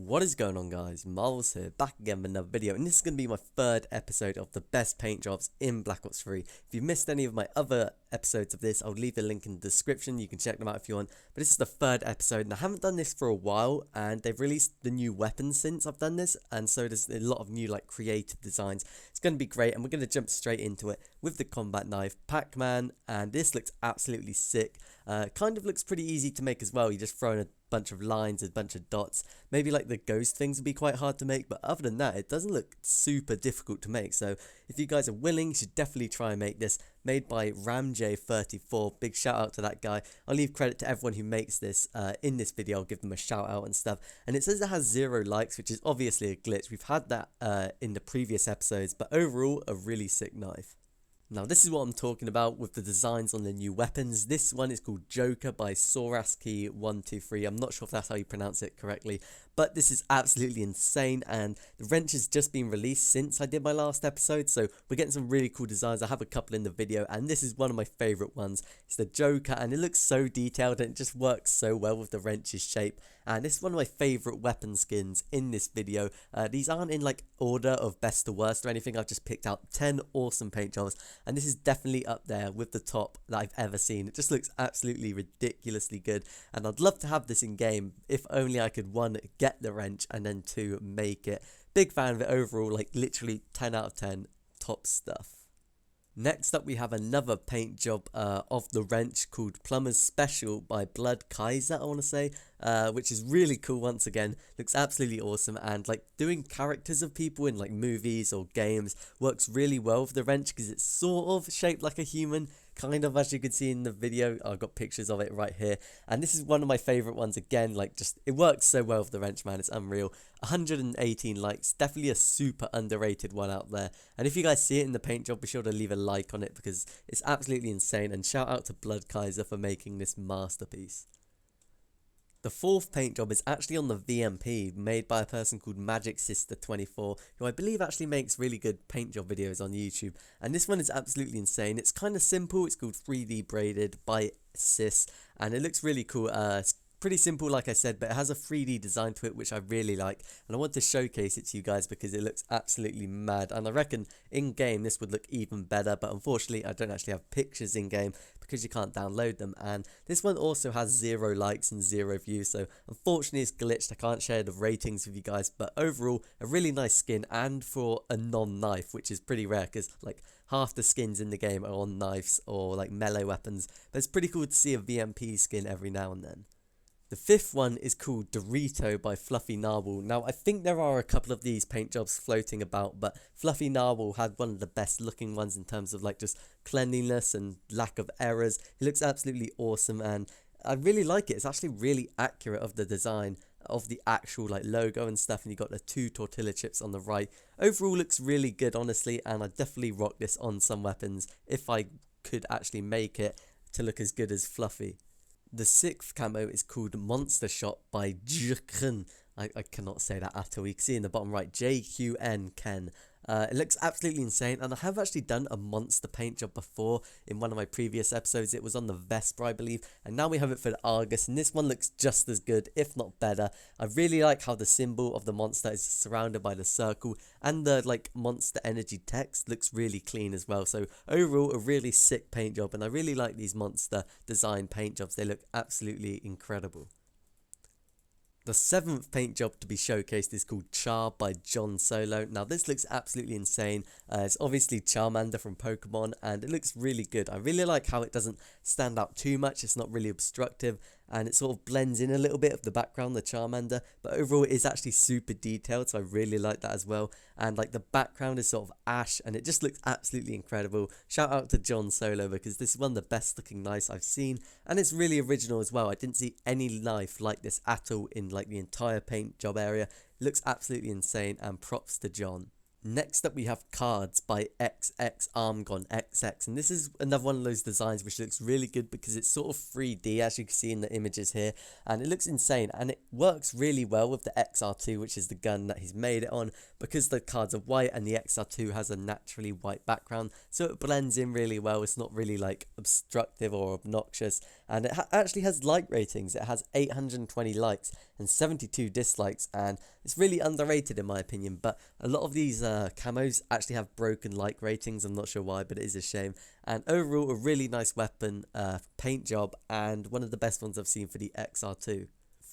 What is going on, guys? Miles here, back again with another video, and this is going to be my third episode of the best paint jobs in Black Ops 3. If you've missed any of my other episodes of this, I'll leave the link in the description. You can check them out if you want. But this is the third episode, and I haven't done this for a while, and they've released the new weapons since I've done this, and so there's a lot of new creative designs. It's going to be great, and we're going to jump straight into it with the combat knife, Pac-Man, and this looks absolutely sick. Kind of looks pretty easy to make as well. You just throw in a bunch of lines, a bunch of dots. Maybe the ghost things would be quite hard to make, but other than that, it doesn't look super difficult to make. So if you guys are willing, you should definitely try and make this. Made by RamJ34. Big shout out to that guy. I'll leave credit to everyone who makes this in this video. I'll give them a shout out and stuff. And it says it has 0 likes, which is obviously a glitch. We've had that in the previous episodes, but overall a really sick knife. Now this is what I'm talking about with the designs on the new weapons. This one is called Joker by Soraski123. I'm not sure if that's how you pronounce it correctly, but this is absolutely insane, and the wrench has just been released since I did my last episode, so we're getting some really cool designs. I have a couple in the video, and this is one of my favourite ones. It's the Joker, and it looks so detailed, and it just works so well with the wrench's shape, and this is one of my favourite weapon skins in this video. These aren't in order of best to worst or anything. I've just picked out 10 awesome paint jobs, and this is definitely up there with the top that I've ever seen. It just looks absolutely ridiculously good, and I'd love to have this in game if only I could, 1, get the wrench, and then 2, make it. Big fan of it overall, literally 10 out of 10, top stuff. Next up, we have another paint job of the wrench called Plumbers Special by Blood Kaiser, I want to say, which is really cool. Once again, looks absolutely awesome, and doing characters of people in movies or games works really well with the wrench because it's sort of shaped like a human, kind of, as you can see in the video. I've got pictures of it right here, and this is one of my favorite ones. Again, just it works so well with the wrench, man. It's unreal. 118 likes, definitely a super underrated one out there, and if you guys see it in the paint job, be sure to leave a like on it because it's absolutely insane, and shout out to Blood Kaiser for making this masterpiece. The fourth paint job is actually on the VMP, made by a person called Magic Sister 24, who I believe actually makes really good paint job videos on YouTube. And this one is absolutely insane. It's kind of simple. It's called 3D Braided by Sis, and it looks really cool. It's pretty simple, like I said, but it has a 3D design to it, which I really like, and I want to showcase it to you guys because it looks absolutely mad, and I reckon in game this would look even better, but unfortunately I don't actually have pictures in game because you can't download them. And this one also has 0 likes and 0 views, so unfortunately it's glitched. I can't share the ratings with you guys, but overall a really nice skin, and for a non-knife, which is pretty rare because half the skins in the game are on knives or melee weapons, but it's pretty cool to see a VMP skin every now and then. The fifth one is called Dorito by Fluffy Narwhal. Now, I think there are a couple of these paint jobs floating about, but Fluffy Narwhal had one of the best looking ones in terms of just cleanliness and lack of errors. It looks absolutely awesome, and I really like it. It's actually really accurate of the design of the actual logo and stuff, and you got the 2 tortilla chips on the right. Overall looks really good, honestly, and I definitely rock this on some weapons if I could actually make it to look as good as Fluffy. The 6th camo is called Monster Shot by JQN. I cannot say that at all. You can see in the bottom right, JQN Ken. It looks absolutely insane, and I have actually done a monster paint job before in one of my previous episodes. It was on the Vesper, I believe, and now we have it for the Argus, and this one looks just as good, if not better. I really like how the symbol of the monster is surrounded by the circle, and the monster energy text looks really clean as well. So overall, a really sick paint job, and I really like these monster design paint jobs. They look absolutely incredible. The 7th paint job to be showcased is called Char by John Solo. Now this looks absolutely insane. It's obviously Charmander from Pokemon, and it looks really good. I really like how it doesn't stand out too much. It's not really obstructive, and it sort of blends in a little bit of the background, the Charmander, but overall it is actually super detailed, so I really like that as well. And the background is sort of ash, and it just looks absolutely incredible. Shout out to John Solo because this is one of the best looking knives I've seen, and it's really original as well. I didn't see any knife like this at all in the entire paint job area. It looks absolutely insane, and props to John. Next up we have Cards by XX Armgon XX, and this is another one of those designs which looks really good because it's sort of 3D, as you can see in the images here, and it looks insane, and it works really well with the XR2, which is the gun that he's made it on, because the cards are white and the XR2 has a naturally white background, so it blends in really well. It's not really like obstructive or obnoxious, and it actually has like ratings. It has 820 likes and 72 dislikes, and it's really underrated in my opinion, but a lot of these camos actually have broken like ratings. I'm not sure why, but it is a shame. And overall, a really nice weapon, paint job, and one of the best ones I've seen for the XR2.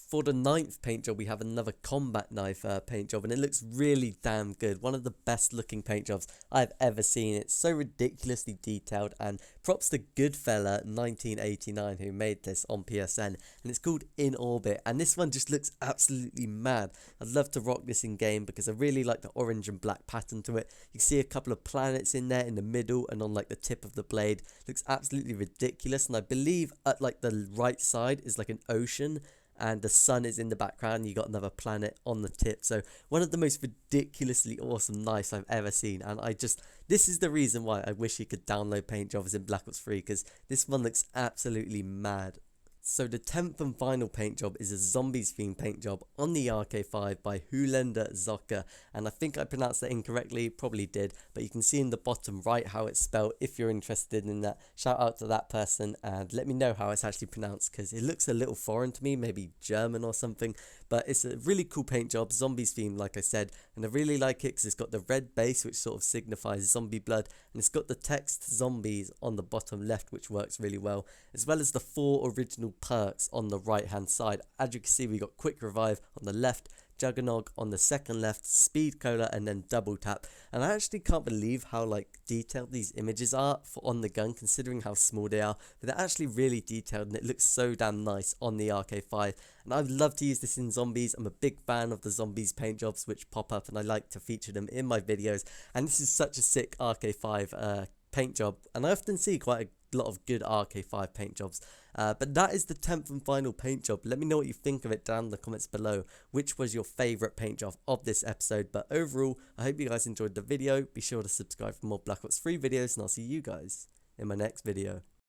For the 9th paint job, we have another combat knife paint job, and it looks really damn good. One of the best looking paint jobs I've ever seen. It's so ridiculously detailed, and props to Goodfella 1989 who made this on PSN, and it's called In Orbit, and this one just looks absolutely mad. I'd love to rock this in game because I really like the orange and black pattern to it. You can see a couple of planets in there in the middle and on like the tip of the blade. Looks absolutely ridiculous, and I believe at like the right side is like an ocean, and the sun is in the background. You got another planet on the tip. So one of the most ridiculously awesome knives I've ever seen, and this is the reason why I wish you could download paint jobs in Black Ops 3, because this one looks absolutely mad. So the 10th and final paint job is a zombies themed paint job on the RK5 by Hulender Zocker, and I think I pronounced that incorrectly, probably did, but you can see in the bottom right how it's spelled if you're interested in that. Shout out to that person and let me know how it's actually pronounced, because it looks a little foreign to me, maybe German or something, but it's a really cool paint job, zombies themed like I said, and I really like it because it's got the red base which sort of signifies zombie blood, and it's got the text zombies on the bottom left which works really well, as well as the 4 original perks on the right hand side. As you can see, we got quick revive on the left, Juggernog on the second left, speed cola, and then double tap. And I actually can't believe how like detailed these images are on the gun, considering how small they are, but they're actually really detailed and it looks so damn nice on the RK5, and I'd love to use this in zombies. I'm a big fan of the zombies paint jobs which pop up, and I like to feature them in my videos, and this is such a sick RK5 paint job, and I often see quite a lot of good RK5 paint jobs. But that is the 10th and final paint job. Let me know what you think of it down in the comments below. Which was your favourite paint job of this episode? But overall, I hope you guys enjoyed the video. Be sure to subscribe for more Black Ops 3 videos, and I'll see you guys in my next video.